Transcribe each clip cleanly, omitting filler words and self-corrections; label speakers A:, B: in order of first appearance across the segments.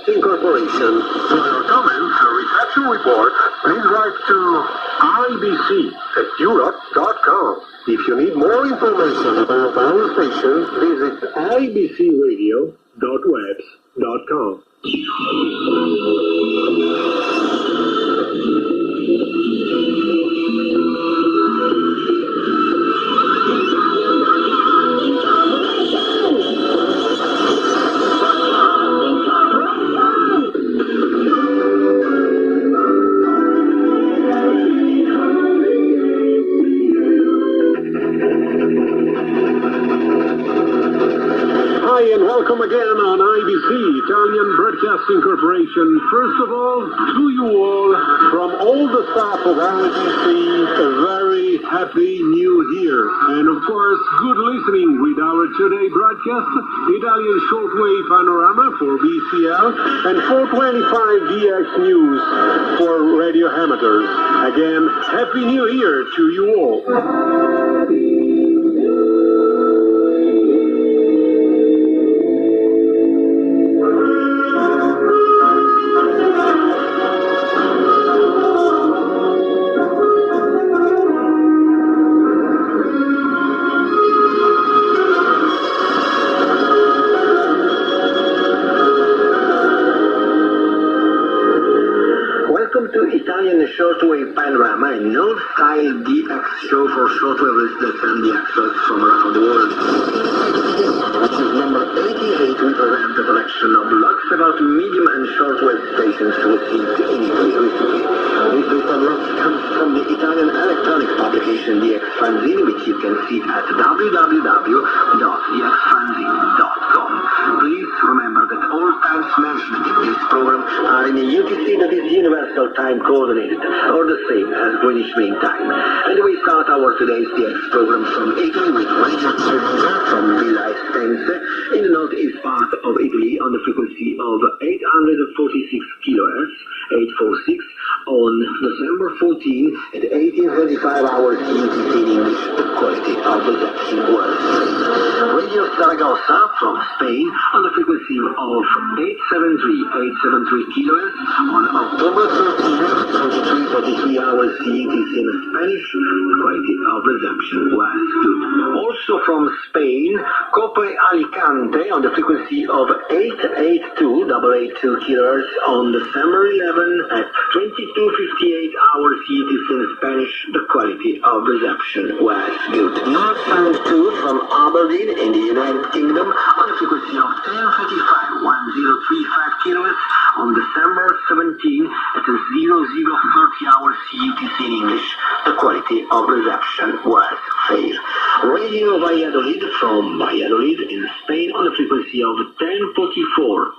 A: Broadcasting Corporation.
B: For your comments or reception report, please write to ibc@europe.com.
A: If you need more information about our station, visit ibcradio.webs.com.
B: Welcome again on IBC, Italian Broadcasting Corporation. First of all, to you all, from all the staff of IBC, a very happy new year. And of course, good listening with our today broadcast, Italian shortwave Panorama for BCL and 425DX News for radio amateurs. Again, happy new year to you all.
A: Italian shortwave Panorama, an old-style DX show for shortwave listeners and the experts from around the world. Which is number 88, we present a collection of lots about medium and shortwave stations received in Italy recently. This list of lots comes from the Italian electronic publication DX Fanzine, which you can see at www.dxfanzine.com. Please remember that all times mentioned in this program are in a UTC, that is Universal Time Coordinated, or the same as Greenwich Mean Time. And we start our today's DX program from Italy with Radio Cerveza from Villa Estense in the northeast part of Italy on the frequency of 846 kHz, 846, on December 14 at 18:35 hours UTC in English. The quality of reception was Radio Zaragoza from Spain on the frequency of 873 kHz on October 13 at 23:33 hours UTC in Spanish. The quality of reception was good. Also from Spain, Cope Alicante on the frequency of 882 kHz on December 11 at 22:58 hours UTC in Spanish. The quality of reception was good. North Sound 2 from Aberdeen in the United Kingdom on the frequency of 1035 kHz on December 17 at 00:30 hours UTC in English. The quality of reception was fair. Radio Valladolid from Valladolid in Spain on the frequency of 1044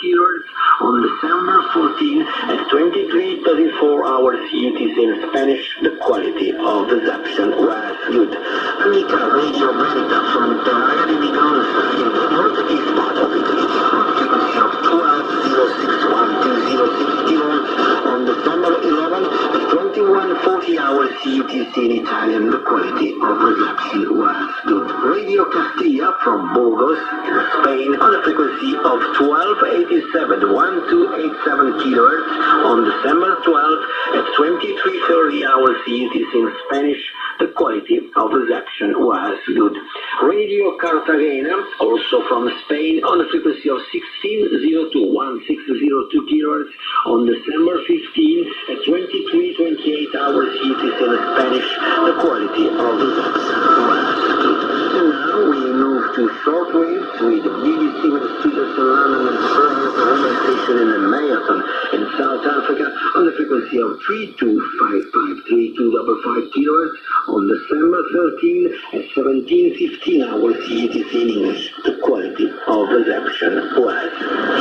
A: kHz on December 14 at 23:34 hours UTC in Spanish. The quality of reception was good. Amica Radio Brenta from Terraria di Vigonza in the northeast part of Italy on the frequency of 1206 kHz on December 11 at 21:40 hours UTC in Italian. The quality of reception was good. Radio Castilla from Burgos in Spain on the frequency of 1287 kHz on December 12 at 23:30 hours UTC in Spanish. The quality of reception was good. Radio Cartagena, also from Spain, on the frequency of 1602 kHz on December 15 at 23:28 hours UTC in Spanish. The quality of reception was good. And now we move to shortwaves with BBC with the studios in London and Australia, the radio station in the Marathon in South Africa on the frequency of 3255 kHz on December 13 at 17:15 hours UTC in English. The quality of reception was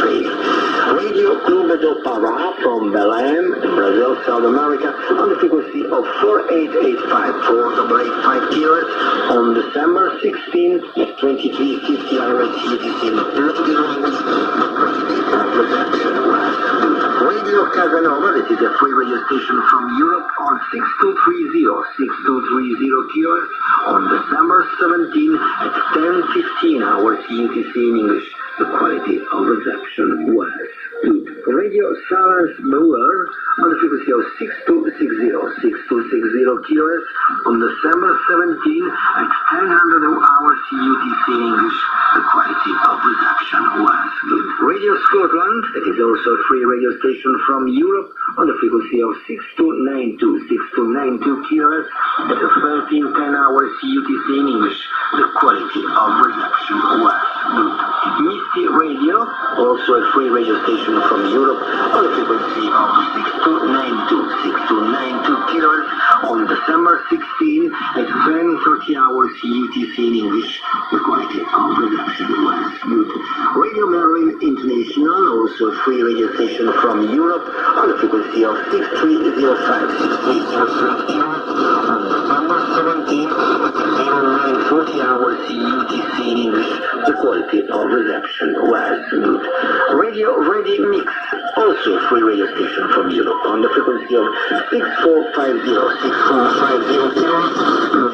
A: fair. Radio Club do Pará from Belém in Brazil, South America on the frequency of 4885 kHz on December 16 at 23:50 hours UTC in English. The quality of reception was good. Radio Casanova, this is a free radio station from Europe on 6230 kHz on December 17 at 10:15 hours UTC in English. The quality of reception was good. Radio Silence Mower on the frequency of 6260 kilohertz on December 17 at 1000 hours UTC in English. The quality of reception was good. Radio Scotland, that is also a free radio station from Europe on the frequency of 6292 kilohertz at 1310 hours UTC in English. The quality of reception was good. Misty Radio, also a free radio station from Europe on the frequency of 6292 kilohertz on December 16 at 10:30 hours UTC in English. The quality of reception was good. Radio Maryland International, also a free radio station from Europe on the frequency of 6305 kilohertz on December 17 at 09:40 hours UTC in English. The quality of reception was good. Radio Ready Mix, also a free radio station from Europe on the frequency of 6450 kilohertz on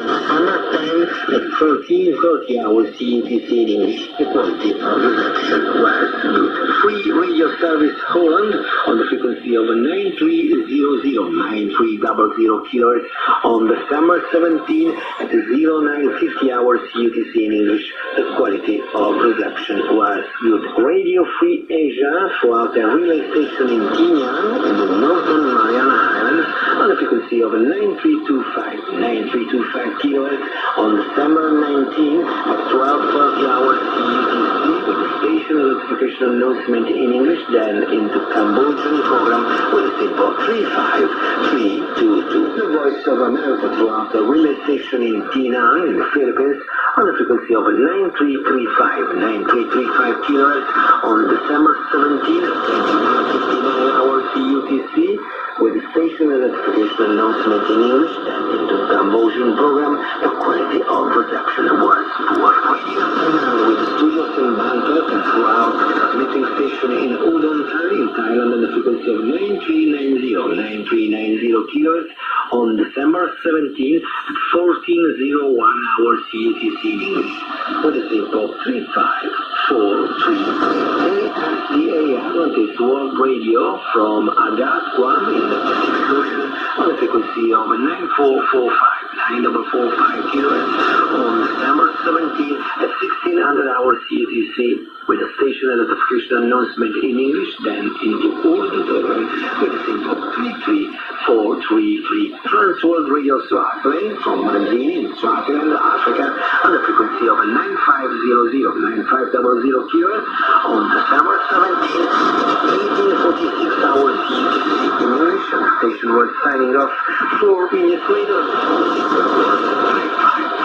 A: December 10 at 13:30 hours UTC in English. The quality of reception was good. Free radio service Holland on the frequency of 9300 kilohertz on December 17 at 09:50 hours UTC in English. The quality of reception was good. Radio Free Asia throughout a relay station in Kinyan in the Northern Mariana Islands on the frequency of 9325 kilohertz on December 19 at 12:30 hours UTC with the station notification announcement in English, then into Cambodian program with a simple 35322. The Voice of America throughout a relay station in Penang in the Philippines on the frequency of 9335 kilohertz on December 17 at 21:59 hours UTC with the station notification announcement in English, then into Cambodian program. The quality of reception was poor. Radio with the studios in Bangkok and throughout the transmitting station in Udon Thani in Thailand on the frequency of 9390 kilohertz on December 17 at 14:01 hours UTC in English with a simple 3543. ASDA Adventist World Radio from Agat, Guam in the Pacific Ocean on the frequency of 9445 kilohertz on December 17 at 1600 hours UTC with a station notification announcement in English, then into Urdu program with a simple 33433. Transworld Radio Swaziland from Manzini in Swaziland, Africa on the frequency of 9500 kilohertz on December 17 1846 hours UTC in English, and the station was signing off 4 minutes later.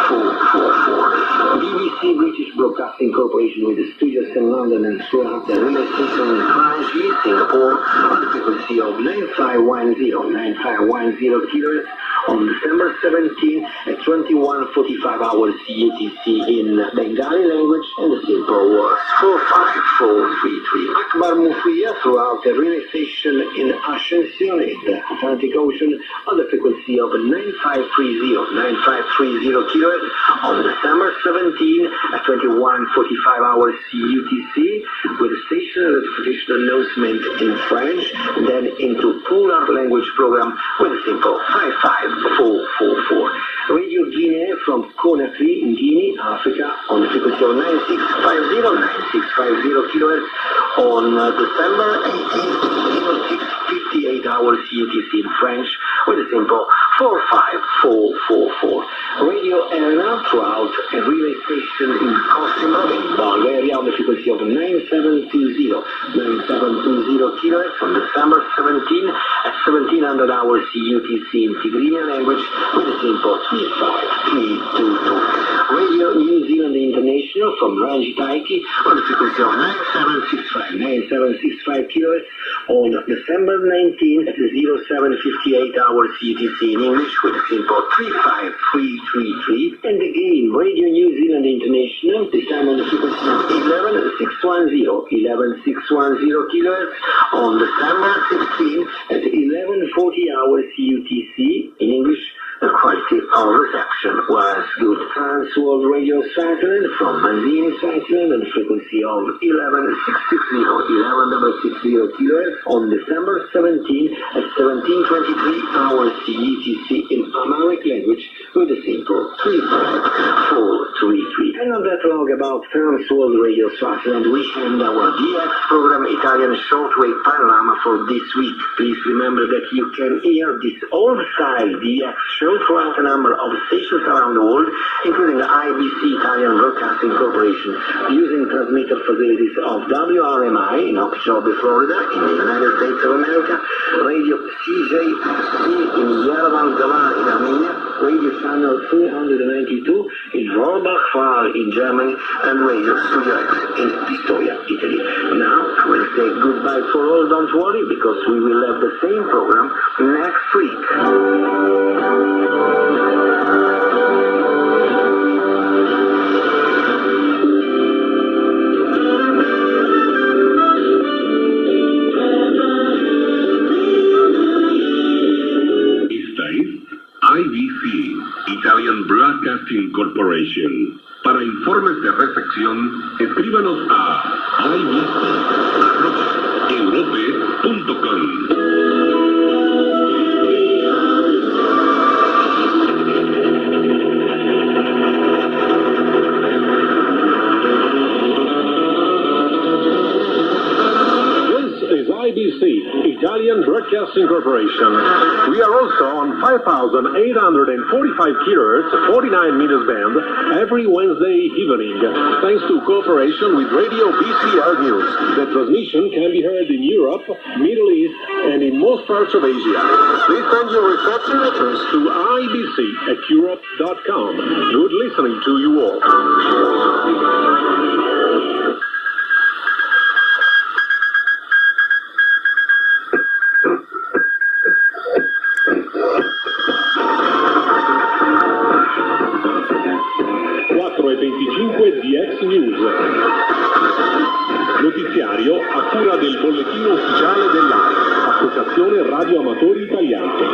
A: 444. BBC British Broadcasting Corporation with the studios in London and throughout the relay station in Karachi, Singapore on the frequency of 9510 kilohertz on December 17 at 21:45 hours UTC in Bengali language, and the simple was 45433. Akbar Mufiya throughout the relay station in Ascension in the Atlantic Ocean on the frequency of 9530 kilohertz on December 17 at 21:45 hours UTC with the station notification announcement in French, then into Polar language program with a simple 55444. Radio Guinea from Conakry in Guinea, Africa on the frequency of 9650 kilohertz on December 18 06:58 hours UTC in French with a simple 45444. Radio Arena throughout a relay station in Kosovo in Bulgaria on the frequency of 9720 kilohertz on December 17 at 1700 hours UTC in Tigrinya language with a simple 35322. Radio New Zealand International from Rangitaiki on the frequency of 9765 kilohertz on December 19 at 07:58 hours UTC in English with a simple 35333. And again, Radio New Zealand International, this time on the frequency of 11610 kilohertz on December 16 at 11:40 2040 hours UTC. In English, the quality of reception was good. Transworld Radio Switzerland from Bandini, Switzerland, and frequency of 1160 kHz on December 17 at 1723 hours UTC in Amharic language with a simple 35433. And on that log about Transworld Radio Switzerland, we end our DX program Italian shortwave panorama for this week. Please remember that you can hear this old-style DX show throughout a number of stations around the world, including the IBC Italian Broadcasting Corporation, using transmitter facilities of WRMI in Okeechobee, Florida, in the United States of America, Radio CJSC in Yerevan, Gamal in Armenia, Radio Channel 392 in Rohrbach, Far in Germany, and Radio Studio X in Pistoia, Italy. Now, I will say goodbye for all, don't worry, because we will have the same program next week.
B: IBC, Italian Broadcasting Corporation. Para informes de recepción, escríbanos a ibc@europe.com. IBC, Italian Broadcasting Corporation. We are also on 5,845 kHz, 49 meters band, every Wednesday evening. Thanks to cooperation with Radio BCR News, the transmission can be heard in Europe, Middle East, and in most parts of Asia. Please send your reception letters to ibc@europe.com. Good listening to you all. DX News. Notiziario a cura del bollettino ufficiale dell'ARI, Associazione Radio Amatori Italiani.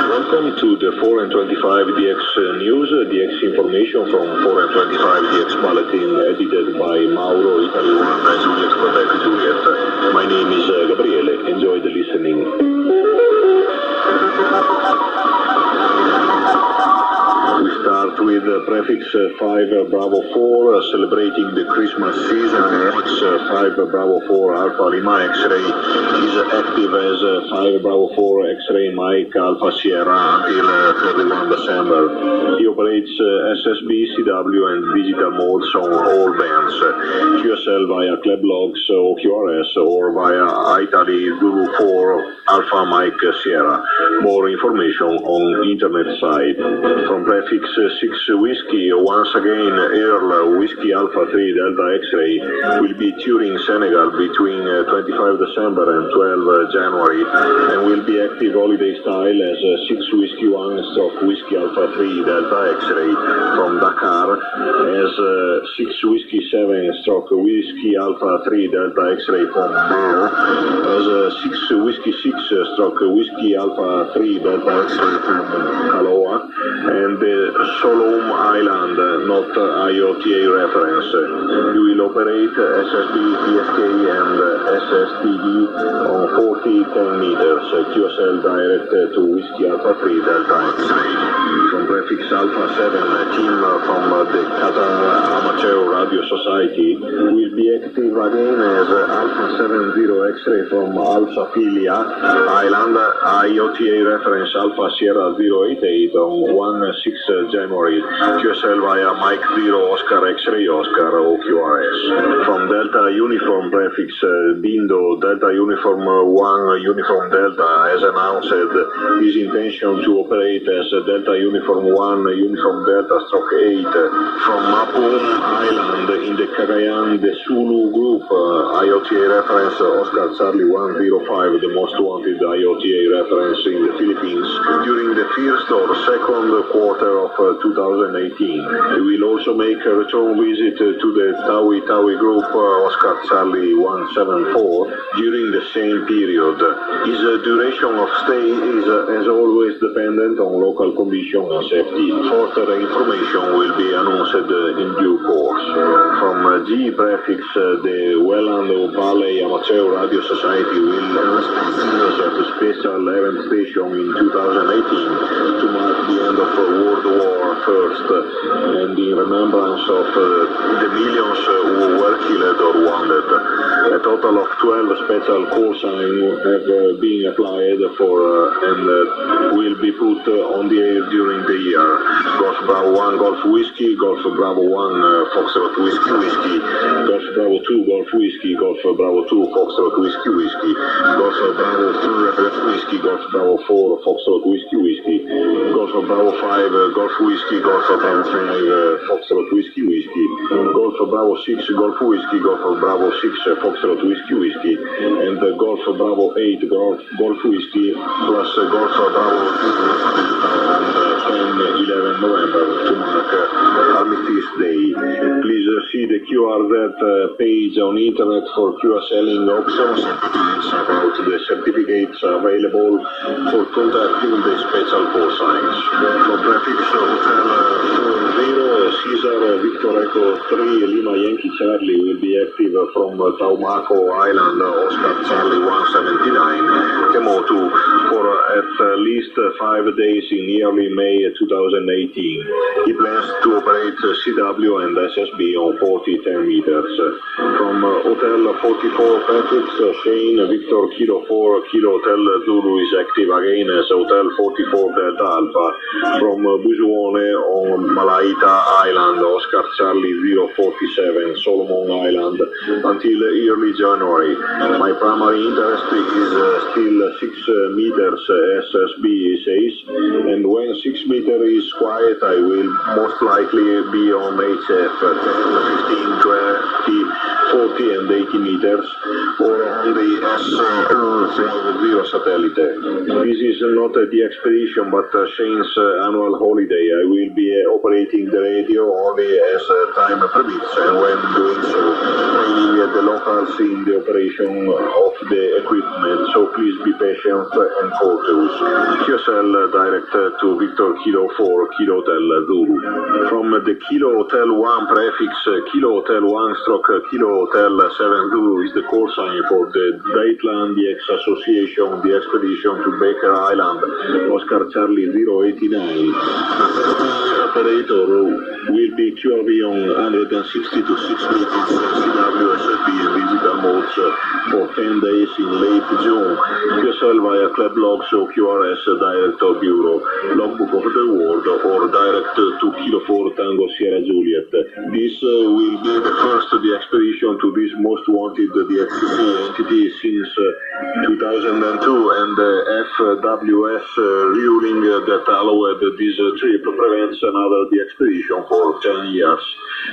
B: Welcome to the 4 and 25 DX News, DX information from 4 and 25 DX Bulletin, edited by Mauro, Italy 1, Juliet, Quebec, Juliet. My name is Gabriele. Enjoy the listening. We start with prefix 5 Bravo 4, celebrating the Christmas season. Watch 5 Bravo 4 Alpha Lima X-ray is active as 5 Bravo 4 X-ray Mike Alpha Sierra until 31 December. He operates SSB, CW and digital modes on all bands. QSL via Club Logs or QRS or via Italy Guru 4 Alpha Mike Sierra. More information on internet site. From prefix 6 Whiskey, once again Earl Whiskey Alpha 3 Delta X-ray will be touring Senegal between 25 December and 12 January and will be active holiday style as 6 Whiskey 1 stroke Whiskey Alpha 3 Delta X-ray from Dakar, as 6 Whiskey 7 stroke Whiskey Alpha 3 Delta X-ray from Bear, as 6 Whiskey 6 stroke Whiskey Alpha 3 Delta X-ray from Kaloa, and Solom Island, not IOTA reference. You will operate SSB, PSK and SSTV on 40 10 meters, QSL direct to Whiskey Alpha 3 Delta X-ray. From prefix Alpha 7, a team from the Qatar Amateur Radio Society will be active again as Alpha 70 X-ray from Alpha Filia Island, IOTA reference Alpha Sierra 088 on 1-6 January, QSL via Mike 0 Oscar X-ray Oscar OQRS. From Delta Uniform prefix Bindo Delta Uniform 1 Uniform Delta has announced his intention to operate as Delta Uniform 1 Uniform Delta stroke 8 from Mapum Island
C: and in the Cagayan de Sulu group, IOTA reference Oscar Charlie 105, the most wanted IOTA reference in the Philippines, during the first or second quarter of 2018. We will also make a return visit to the Tawi group, Oscar Charlie 174, during the same period. His duration of stay is, as always, dependent on local conditions and safety. Further information will be announced in due course. From G prefix, the Welland Valley Amateur Radio Society will establish a special event station in 2018 to mark the end of World War I and in remembrance of the millions who were killed or wounded. A total of 12 special call signs have been applied for and will be put on the air during the year. Golf Bravo 1 Golf Whiskey, Golf Bravo 1 Foxtrot Whiskey Whiskey, Golf Bravo 2 Golf Whiskey, Golf Bravo 2 Foxtrot Whiskey Whiskey, Golf Bravo 3 Whiskey, Golf Bravo 4 Foxtrot Whiskey Whiskey, Golf Bravo 5 Golf Whiskey, Golf Bravo 5 Foxtrot Whiskey Whiskey, Golf Bravo 6 Golf Whiskey, Golf Bravo 6 Foxtrot Whiskey Whiskey, and Golf Bravo 8 Golf Whiskey plus Golf Bravo 2 on 10-11 November to mark Armistice Day. Please see the QRZ page on internet for QR selling options and details about the certificates available for contacting the special call signs. For prefix Hotel 40 Caesar Victor Echo 3 Lima Yankee Charlie will be active from Taumaco Island Oscar Charlie 179 Kemotu for at least 5 days in early May 2018. He plans to operate CW and SSB on 40-10 meters. From Hotel 44 Patrick Shane Victor Kilo 4 Kilo Hotel Zulu is active again as Hotel 44 Delta Alpha from Busuone on Malaita Island Oscar Charlie 047 Solomon Island until early January. My primary interest is still 6 meters SSB says, and when 6 meter is quiet I will most likely be on HF 10, 15, 20, 40 and 80 meters or on the S50 satellite. This is not the expedition but Shane's annual holiday. I will be operating the radio only as time permits and when doing so training the locals in the operation of the equipment, so please be patient and cautious. QSL direct to Victor Kilo 4 Kilo Hotel Zulu. From the Kilo Hotel 1 prefix Kilo Hotel 1 stroke Kilo Hotel 7 Zulu is the call sign for the Dateland DX Association, the expedition to Baker Island, Oscar Charlie 089. Operator will be QRV on 160 to 6 meters CWSFB and visitor modes for 10 days in late June. QSL via club logs or QRS Director Bureau, logbook of the world or direct to Kilo 4 Tango Sierra Juliet. This will be the first the expedition to this most wanted DXC entity since 2002 and the FWS ruling that allowed this trip prevents another the expedition for 10 years.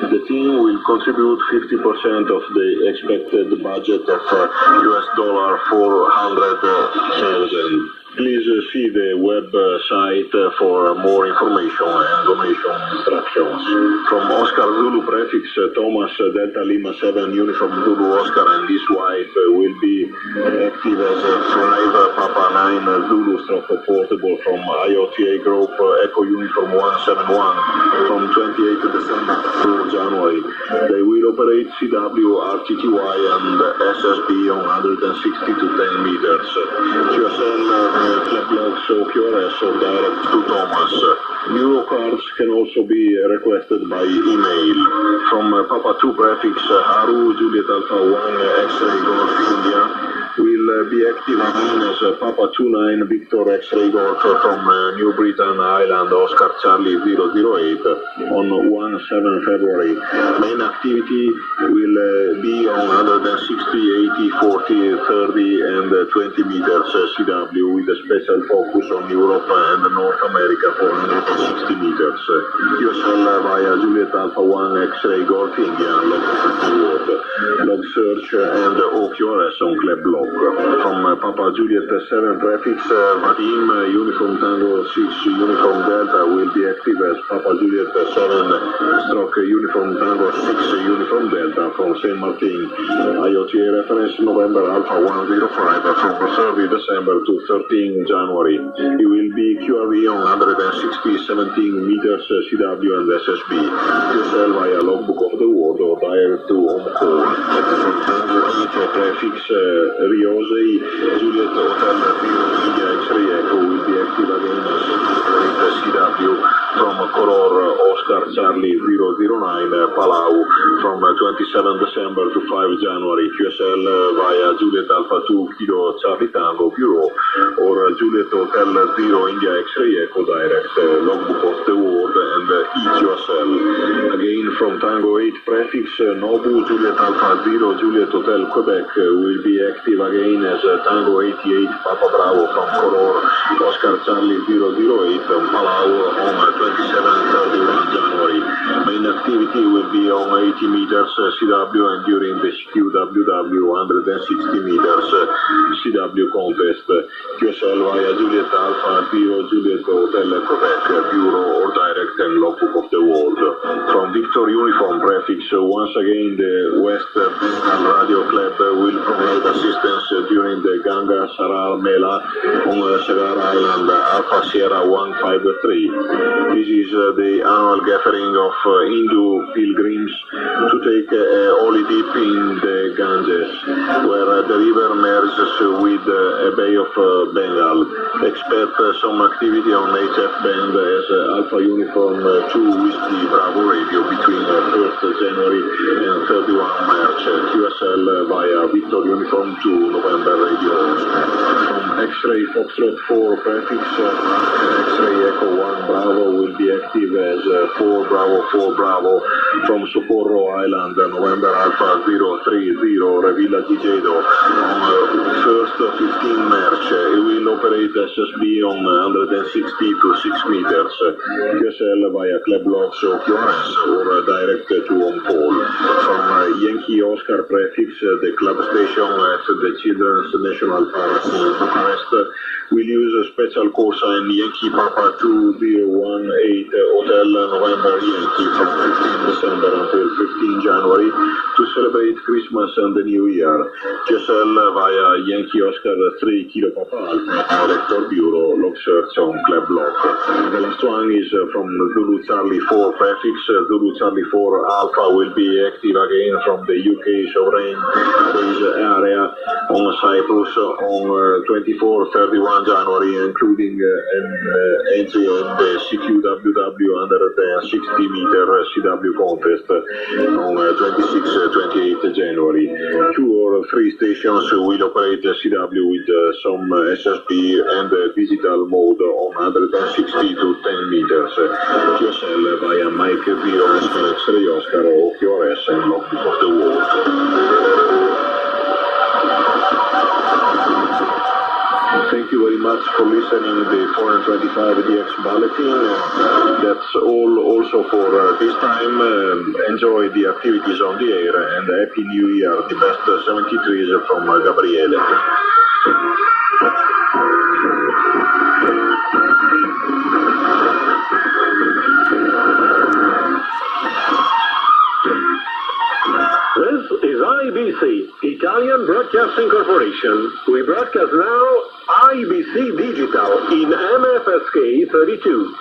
C: The team will contribute 50% of the expected budget of US dollar 400,000. Please see the website for more information and donation instructions. From Oscar Zulu prefix Thomas Delta Lima 7 Uniform Zulu Oscar and his wife will be active as a 5 Papa 9 Zulu stroke portable from IOTA Group Echo Uniform 171 from 28 December to January. They will operate CW, RTTY and SSB on 160 to 10 meters. QSL club logs or QRS or direct to Thomas. Euro cards can also be requested by email. From Papa 2 prefix Haru Juliet Alpha 1 X-ray Golf India will will be active again as Papa 29 Victor X-ray Golf from New Britain Island Oscar Charlie 008 on 1-7 February. Main activity will be on 160, 80, 40, 30 and 20 meters CW with a special focus on Europe and North America for 160 meters. QSL via Juliet Alpha 1 X-ray Golf India, log search and OQRS on Club Log. From Papa Juliet 7 prefix, Vadim Uniform Tango 6 Uniform Delta will be active as Papa Juliet 7 stroke Uniform Tango 6 Uniform Delta from Saint Martin. IOTA reference November Alpha 105 from 30 December to 13 January. It will be QRV on 160, 17 meters CW and SSB. QSL via logbook of the world or direct to on call. From Tango 8 prefix Riose Juliet Hotel Rio India X-ray Echo will be active again as CW from Color Oscar Charlie 009 Palau from 27 December to 5 January. QSL via Juliet Alpha 2 Kilo Charlie Tango Bureau or Juliet Hotel 0 India X-ray Echo direct logbook of the world and EQSL. Again from Tango 8 prefix Nobu Juliet Alpha 0 Juliet Hotel Quebec will be active again as Tango 88 Papa Bravo from Color Oscar Charlie 008 Palau on 27-31 January. Main activity will be on 80 meters CW and during the QWW 160 meters CW contest. QSL via Juliet Alpha 0 Juliet Hotel Quebec Bureau or direct and logbook of the world. From Victor Uniform prefix, once again the West Bengal Radio Club will provide assistance during the Ganga Sarar Mela on Sagar Island Alpha Sierra 153. This is the annual gathering of Hindu pilgrims to take a holy dip in the Ganges, where the river merges with a Bay of Bengal. Expect some activity on HF band as Alpha Uniform 2 Whiskey Bravo Radio between 1st January and 31 March. QSL via Victor Uniform 2 November Radio. From X-Ray Foxtrot 4 prefix, X-Ray Echo 1 Bravo will be active as 4 Bravo from Socorro Island, November Alpha 030 Revilla Gigedo on 1st 15 March. It will operate SSB on 160 to 6 meters. QSL via Club Logs or QRS or direct to on call. From Yankee Oscar prefix, the club station at the Children's National Park in Bucharest will use a special call sign Yankee Papa 2018 Hotel November Yankee from 15 December until 15 January to celebrate Christmas and the New Year. QSL via Yankee Oscar 3 Kilo Papa Alpha Director Bureau log search on Club Log. The last one is from Zulu Charlie 4 prefix. Zulu Charlie 4 Alpha will be active again from the UK sovereign base area on Cyprus on 24-31 January, including an entry in the CQWW under the 60-meter CW contest on 26-28 January. 2 or 3 stations will operate CW with some SSB and digital mode on 160 to 10 meters. QSL via Mike Bio X-Ray Oscar or QRS and logbook of the world. Thank you very much for listening to the 425 DX Bulletin. That's all also for this time. Enjoy the activities on the air and Happy New Year. The best 73s from Gabriele.
B: This is IBC, Italian Broadcasting Corporation. We broadcast now IBC Digital in MFSK 32.